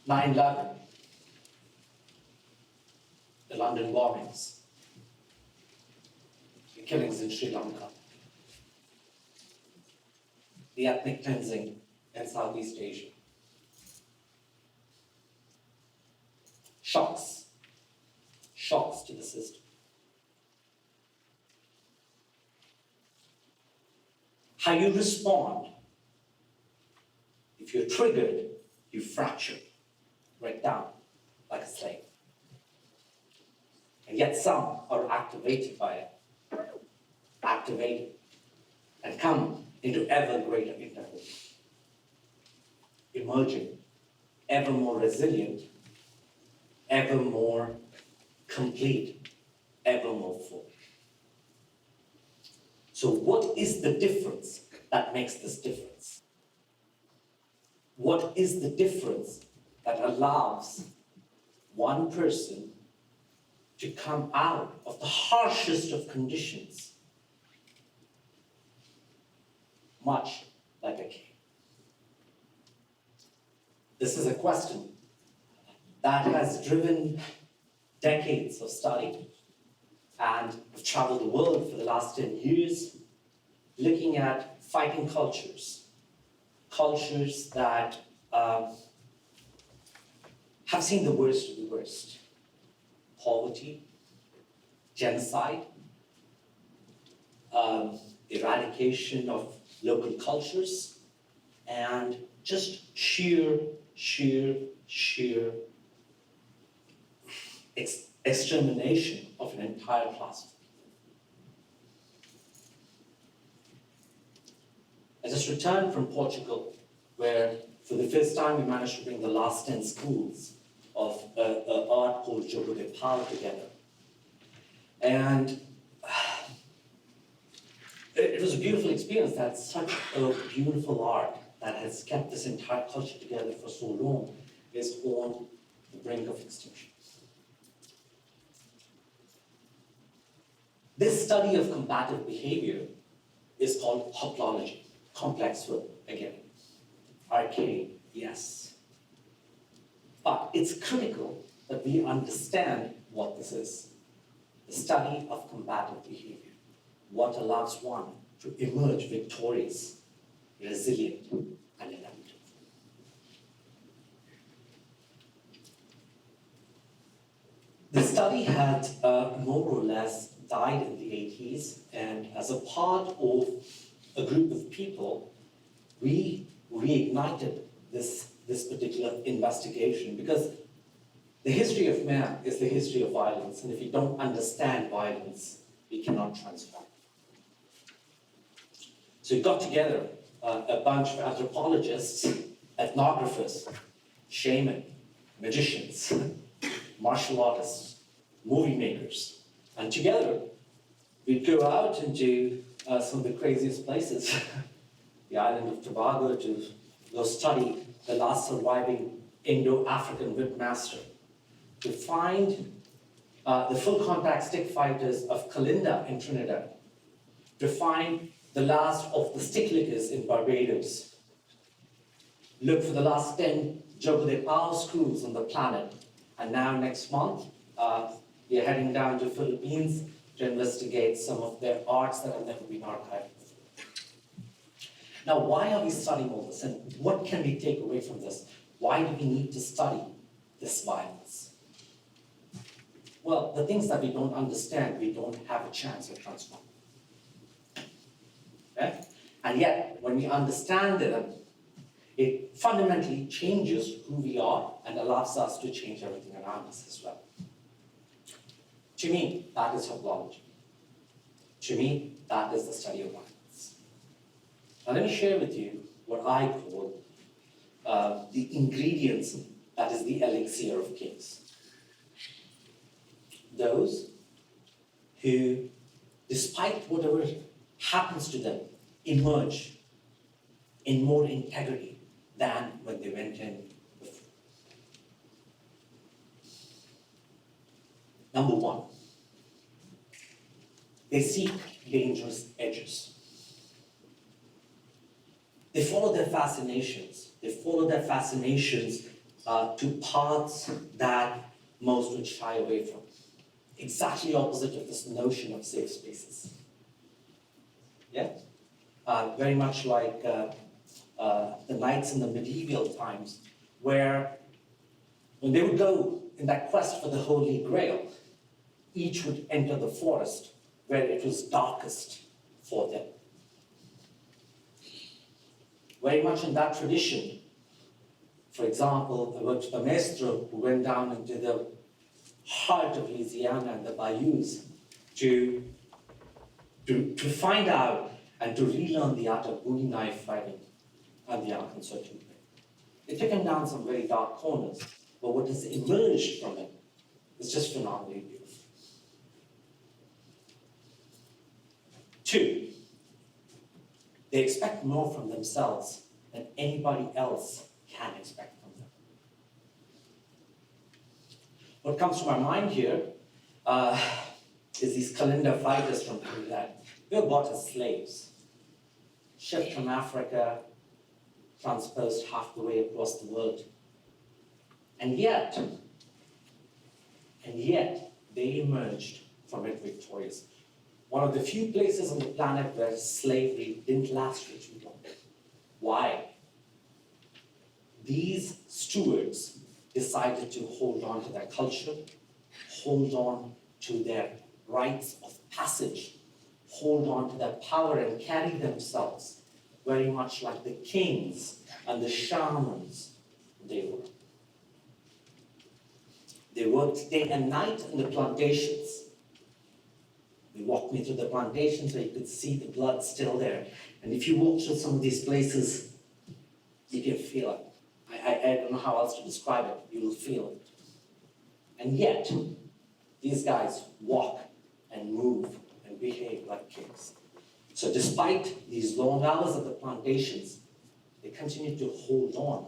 9/11, the London bombings, the killings in Sri Lanka, the ethnic cleansing in Southeast Asia. Shocks to the system. How you respond, if you're triggered, you fracture right down like a slave. And yet some are activated by it, and come into ever greater intelligence, emerging ever more resilient, ever more complete, ever more full. So what is the difference that makes this difference? What is the difference that allows one person to come out of the harshest of conditions much like a king? This is a question that has driven decades of study, and I've traveled the world for the last 10 years looking at fighting cultures that have seen the worst of the worst. Poverty, genocide, eradication of local cultures, and just sheer extermination of an entire class of people. I just returned from Portugal, where for the first time we managed to bring the last 10 schools of art called Jogo de Pau together. And it was a beautiful experience. That's such a beautiful art that has kept this entire culture together for so long is on the brink of extinction. This study of combative behavior is called Hoplology. Complex word, again. Archaic, yes. But it's critical that we understand what this is. The study of combative behavior. What allows one to emerge victorious, resilient, and innovative. The study had more or less died in the 80s, and as a part of a group of people, we reignited this particular investigation, because the history of man is the history of violence, and if you don't understand violence, we cannot transform. So we got together a bunch of anthropologists, ethnographers, shaman, magicians, martial artists, movie makers, and together we'd go out into some of the craziest places, the island of Tobago, to go study the last surviving Indo-African whipmaster, to find the full contact stick fighters of Kalinda in Trinidad, to find the last of the stick lickers in Barbados, look for the last 10 Jogo de Pau schools on the planet, and now next month we are heading down to the Philippines to investigate some of their arts that have never been archived before. Now, why are we studying all this, and what can we take away from this? Why do we need to study this violence? Well, the things that we don't understand, we don't have a chance of transforming. Okay? And yet, when we understand them, it fundamentally changes who we are and allows us to change everything around us as well. To me, that is Hoplology. To me, that is the study of violence. Now let me share with you what I call the ingredients that is the Elixir of Kings. Those who, despite whatever happens to them, emerge in more integrity than when they went in before. Number one, they seek dangerous edges. They follow their fascinations. They follow their fascinations to paths that most would shy away from. Exactly opposite of this notion of safe spaces. Yeah? Very much like the knights in the medieval times, where when they would go in that quest for the Holy Grail, each would enter the forest where it was darkest for them. Very much in that tradition, for example, I worked with a maestro who went down into the heart of Louisiana and the bayous to find out and to relearn the art of bowie knife fighting and the Arkansas toothpick. It took him down some very dark corners, but what has emerged from it is just phenomenally beautiful. 2, they expect more from themselves than anybody else can expect from them. What comes to my mind here is these Kalinda fighters from Trinidad. They were bought as slaves, shipped from Africa, transposed half the way across the world. And yet, they emerged from it victorious. One of the few places on the planet where slavery didn't last for too long. Why? These stewards decided to hold on to their culture, hold on to their rites of passage, hold on to their power and carry themselves very much like the kings and the shamans they were. They worked day and night in the plantations. They walked me through the plantations where you could see the blood still there. And if you walk through some of these places, you can feel it. I don't know how else to describe it. You will feel it. And yet, these guys walk and move and behave like kings. So despite these long hours at the plantations, they continue to hold on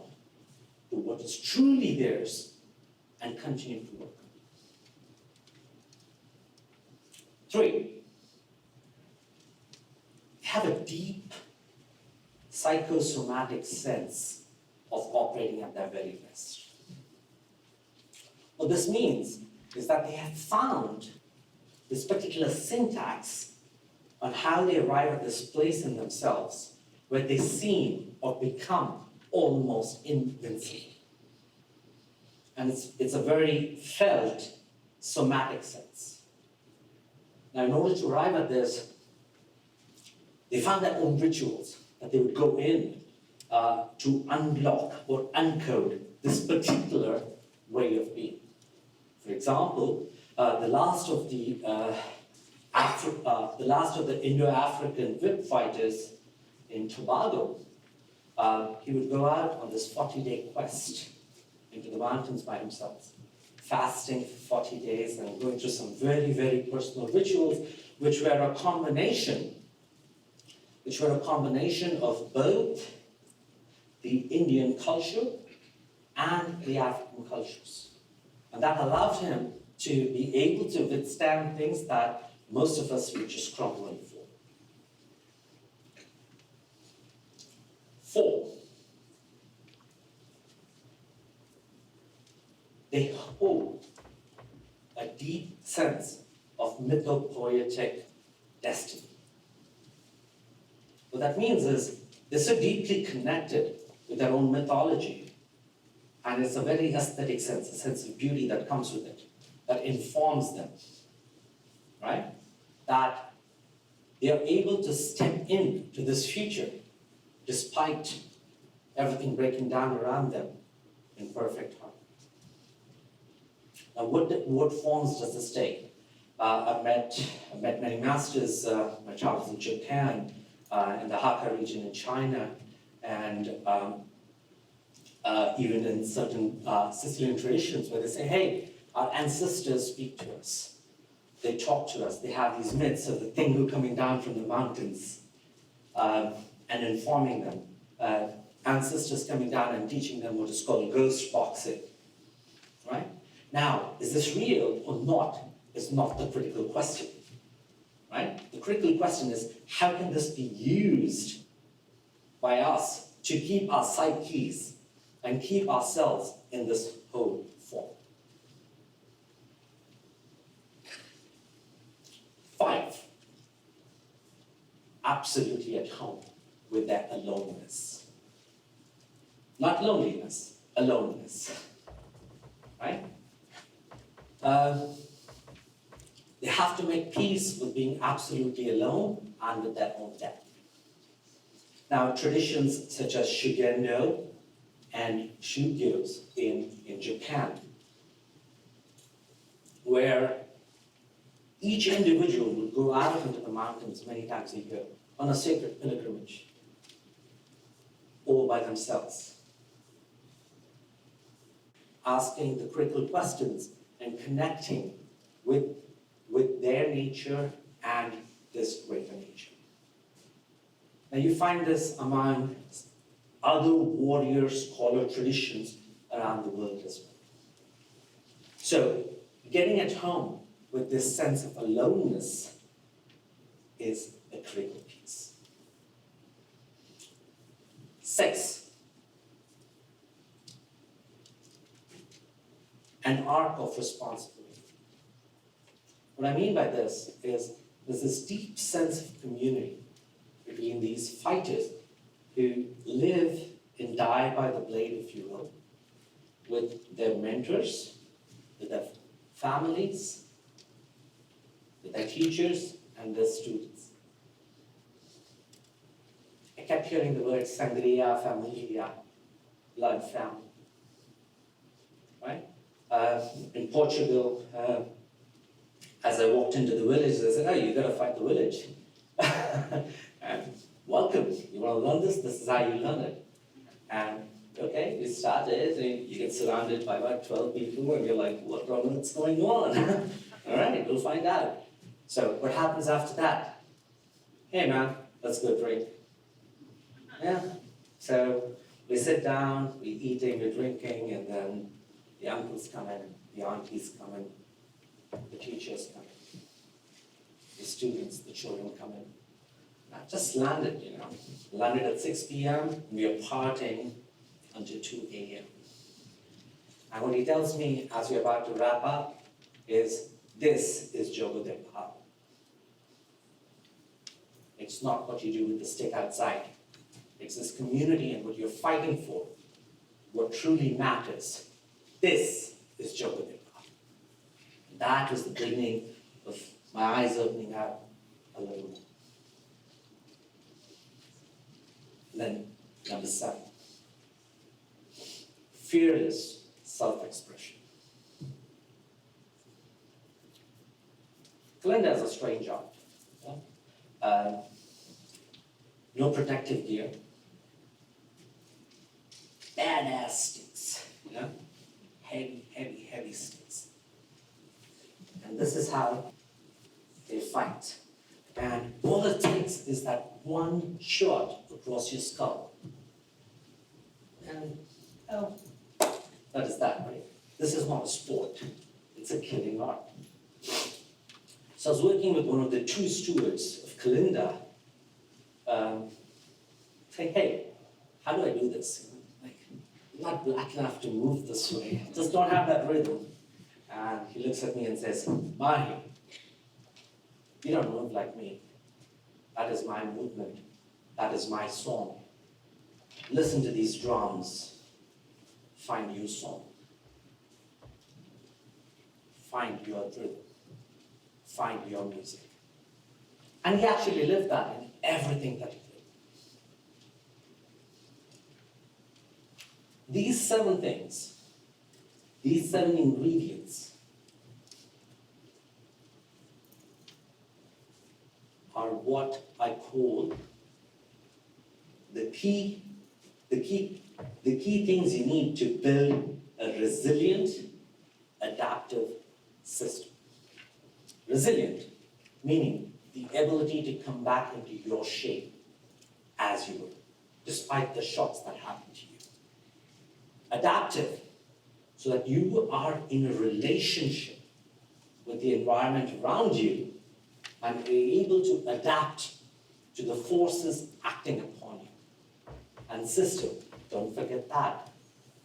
to what is truly theirs and continue to work. 3, they have a deep psychosomatic sense of operating at their very best. What this means is that they have found this particular syntax on how they arrive at this place in themselves where they seem or become almost invincible. And it's a very felt somatic sense. Now, in order to arrive at this, they found their own rituals that they would go in to unlock or uncode this particular way of being. For example, the last of the Indo-African whip fighters in Tobago, he would go out on this 40-day quest into the mountains by himself, fasting for 40 days and going through some very, very personal rituals, which were a combination of both the Indian culture and the African cultures. And that allowed him to be able to withstand things that most of us would just crumble and fall. 4, they hold a deep sense of mythopoetic destiny. What that means is they're so deeply connected with their own mythology, and it's a very aesthetic sense, a sense of beauty that comes with it, that informs them, right? That they are able to step into this future despite everything breaking down around them in perfect harmony. Now, what forms does this take? I've met many masters. My travels in Japan, in the Hakka region in China, and even in certain Sicilian traditions where they say, hey, our ancestors speak to us. They talk to us. They have these myths of the Tengu coming down from the mountains and informing them. Ancestors coming down and teaching them what is called ghost boxing, right? Now, is this real or not is not the critical question, right? The critical question is, how can this be used by us to keep our psyches and keep ourselves in this whole form. 5, absolutely at home with their aloneness. Not loneliness, aloneness, right? They have to make peace with being absolutely alone and with their own death. Now, traditions such as Shugendo and Shugyos in Japan, where each individual would go out into the mountains many times a year on a sacred pilgrimage, all by themselves, asking the critical questions and connecting with their nature and this greater nature. Now you find this among other warrior scholar traditions around the world as well. So getting at home with this sense of aloneness is a critical piece. 6, an arc of responsibility. What I mean by this is there's this deep sense of community between these fighters who live and die by the blade, if you will, with their mentors, with their families, with their teachers, and their students. I kept hearing the word sangria, familia, blood family, right? In Portugal, as I walked into the village, they said, "Oh, you got to fight the village." And welcome. You want to learn this? This is how you learn it. And okay, we started, and you get surrounded by about 12 people, and you're like, "What on earth's going on?" All right, we'll find out. So what happens after that? Hey man, let's go drink. Yeah. So we sit down, we eating, we're drinking, and then the uncles come in, the aunties come in, the teachers come in, the students, the children come in. I just landed, landed at 6 p.m. and we are partying until 2 a.m. And what he tells me as we're about to wrap up is, this is Jogo Power. It's not what you do with the stick outside. It's this community and what you're fighting for, what truly matters. This is Jogo Power. That was the beginning of my eyes opening up a little more. Then, number 7, fearless self-expression. Kalinda is a strange art. No protective gear, badass sticks, heavy sticks. And this is how they fight. And all it takes is that one shot across your skull. And, that is that, right? This is not a sport. It's a killing art. So I was working with one of the 2 stewards of Kalinda, saying, "Hey, how do I do this? Like, I'm not black enough to move this way. I just don't have that rhythm." And he looks at me and says, "Mahi, you don't move like me. That is my movement. That is my song. Listen to these drums. Find your song. Find your rhythm. Find your music." And he actually lived that in everything that he did. These 7 things, these 7 ingredients are what I call the key things you need to build a resilient, adaptive system. Resilient, meaning the ability to come back into your shape as you were, despite the shocks that happen to you. Adaptive, so that you are in a relationship with the environment around you and are able to adapt to the forces acting upon you. And system, don't forget that.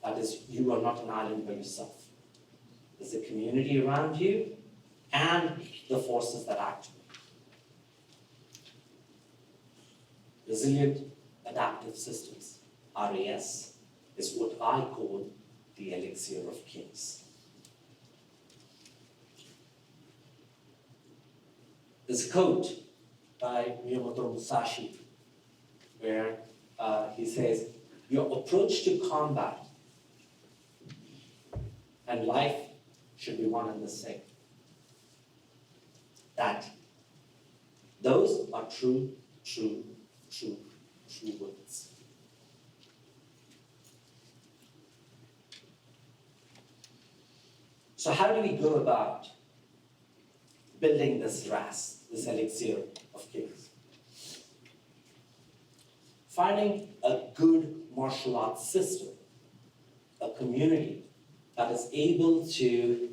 That is, you are not an island by yourself. There's a community around you and the forces that act. Resilient adaptive systems, RAS, is what I call the Elixir of Kings. There's a quote by Miyamoto Musashi where he says, your approach to combat and life should be one and the same. That those are true words. So how do we go about building this RAS, this Elixir of Kings? Finding a good martial arts system, a community that is able to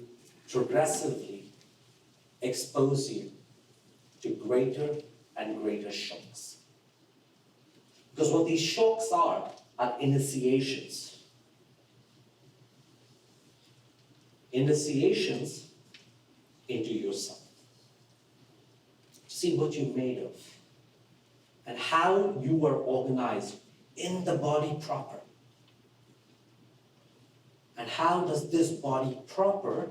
progressively expose you to greater and greater shocks. Because what these shocks are initiations. Initiations into yourself. To see what you're made of and how you are organized in the body proper. And how does this body proper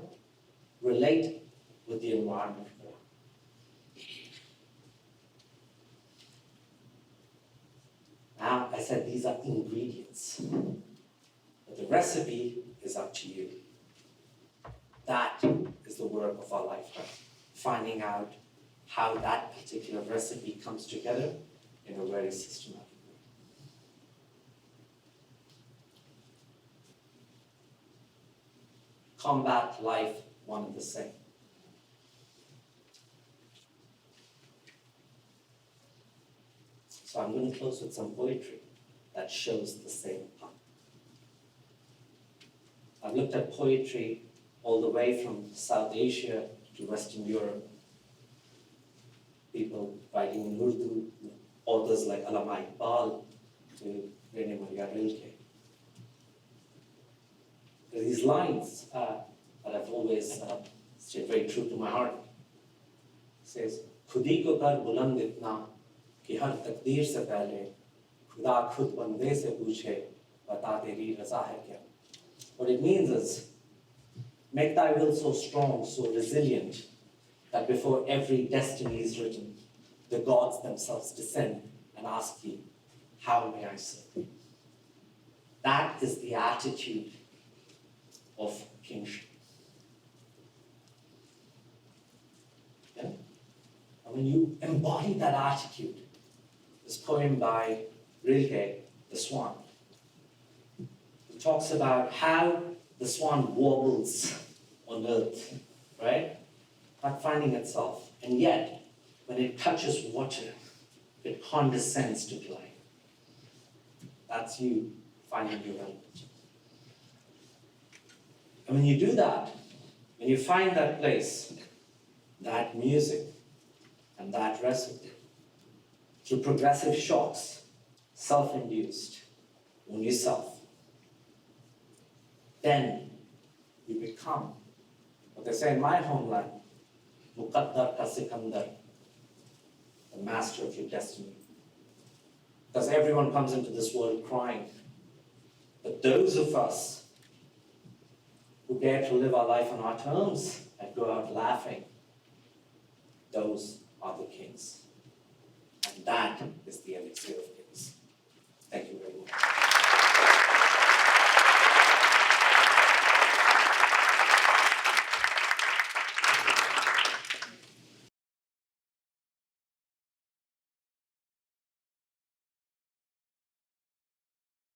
relate with the environment? Now, I said these are ingredients, but the recipe is up to you. That is the work of our lifetime, finding out how that particular recipe comes together in a very systematic way. Combat, life, one and the same. So I'm going to close with some poetry that shows the same path. I've looked at poetry all the way from South Asia to Western Europe. People writing in Urdu, authors like Mahipal to Rilke. These lines that I've always stayed very true to my heart. It says, "Khudi ko kar buland itna कि हर तकदीर से पहले खुदा खुद बंदे से पूछे बता तेरी रज़ा है क्या." What it means is, make thy will so strong, so resilient, that before every destiny is written, the gods themselves descend and ask you, how may I serve? That is the attitude of kingship. Yeah? And when you embody that attitude, this poem by Rilke, The Swan, it talks about how the swan wobbles on earth, right? Not finding itself. And yet, when it touches water, it condescends to glide. That's you finding your element. And when you do that, when you find that place, that music, and that recipe, through progressive shocks, self-induced, on yourself, then you become, what they say in my homeland, Muqaddar ka Sikandar, the master of your destiny. Because everyone comes into this world crying. But those of us who dare to live our life on our terms and go out laughing, those are the kings. And that is the elixir.